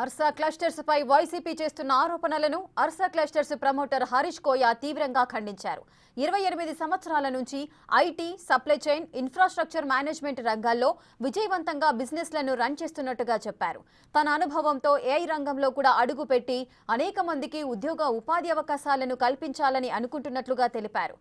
Ursa clusters పై YCP చేస్తున్న ఆరోపణలను Ursa clusters promoter Harish కోయ తీవ్రంగా ఖండించారు. 28 సంవత్సరాల నుంచి IT, supply chain, infrastructure management రంగాల్లో విజయవంతంగా బిజినెస్లను రన్ చేస్తున్నట్టుగా చెప్పారు. తన అనుభవంతో ఏఐ రంగంలో కూడా అడుగుపెట్టి అనేక మందికి ఉపాధి అవకాశాలను కల్పించాలని అనుకుంటున్నట్లుగా తెలిపారు.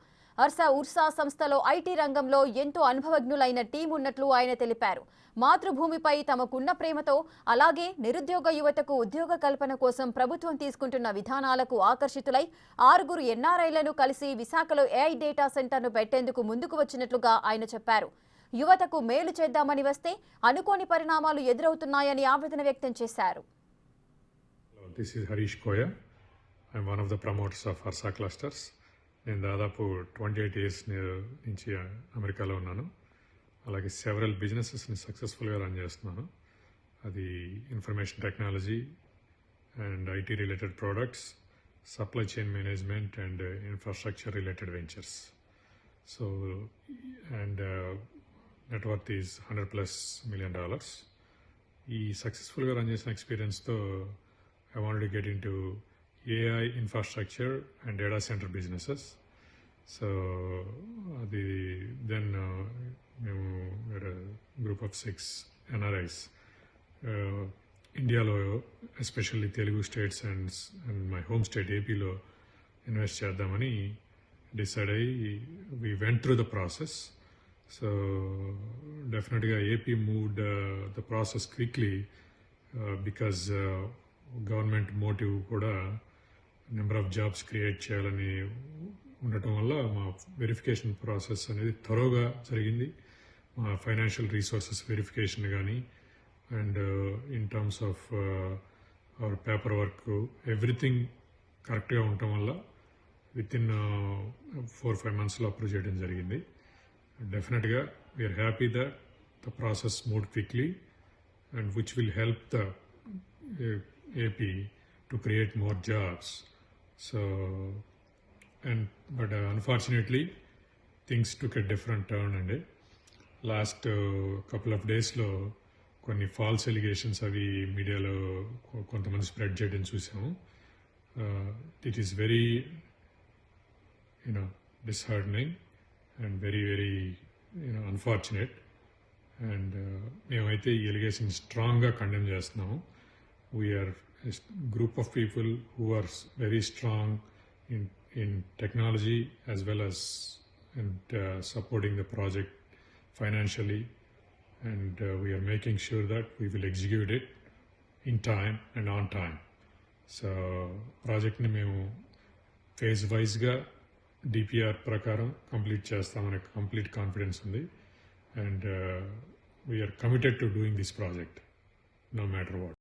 ఉర్సా సంస్థలో ఐటీ రంగంలో ఎంతో అనుభవజ్ఞులైన టీం ఉన్నట్లు ఆయన తెలిపారు. మాతృభూమిపై తమకున్న ప్రేమతో అలాగే నిరుద్యోగ యువతకు ఉద్యోగ కల్పన కోసం ప్రభుత్వం తీసుకుంటున్న విధానాలకు ఆకర్షితులై 6 ఎన్ఆర్ఐలను కలిసి విశాఖలో ఏఐ డేటా సెంటర్ను పెట్టేందుకు ముందుకు వచ్చినట్లుగా ఆయన చెప్పారు. యువతకు మేలు చేద్దామని వస్తే అనుకోని పరిణామాలు ఎదురవుతున్నాయని ఆవేదన వ్యక్తం చేశారు. This is Harish Koya. I'm one of the promoters of Arsa Clusters. నేను దాదాపు 28 ఇయర్స్ నుంచి అమెరికాలో ఉన్నాను. అలాగే సెవరల్ బిజినెసెస్ని సక్సెస్ఫుల్గా రన్ చేస్తున్నాను. అది information technology and IT related products, supply chain management and infrastructure related ventures. So and net worth is $100+ million. ఈ సక్సెస్ఫుల్గా రన్ చేసిన ఎక్స్పీరియన్స్తో I want to get into AI infrastructure and data center businesses. So then we're a group of 6 NRIs. India lo, especially Telugu states and my home state AP lo invest cheddamani decide we went through the process. So definitely AP moved the process quickly because government motive కూడా number of jobs create చేయాలని ఉండటం వల్ల మా verification process అనేది త్వరగా జరిగింది. మా financial resources verification కానీ and in terms of our paper work everything కరెక్ట్గా ఉండటం వల్ల వితిన్ 4-5 monthsలో అప్రూవ్ చేయడం జరిగింది. డెఫినెట్గా we are happy that the process moved quickly and which will help the AP to create more jobs. So, but unfortunately, things took a different turn. And last couple of days lo కొన్ని false allegations అవి మీడియాలో కొంతమంది spread చేయడం చూసాము. It is very disheartening and very unfortunate. And మేమైతే ఈ allegation స్ట్రాంగ్గా condemn చేస్తున్నాము. We are a group of people who are very strong in technology as well as in supporting the project financially, and we are making sure that we will execute it in time and on time. So project ni memu phase wise ga DPR prakaram complete chestamane complete confidence undi, and we are committed to doing this project no matter what.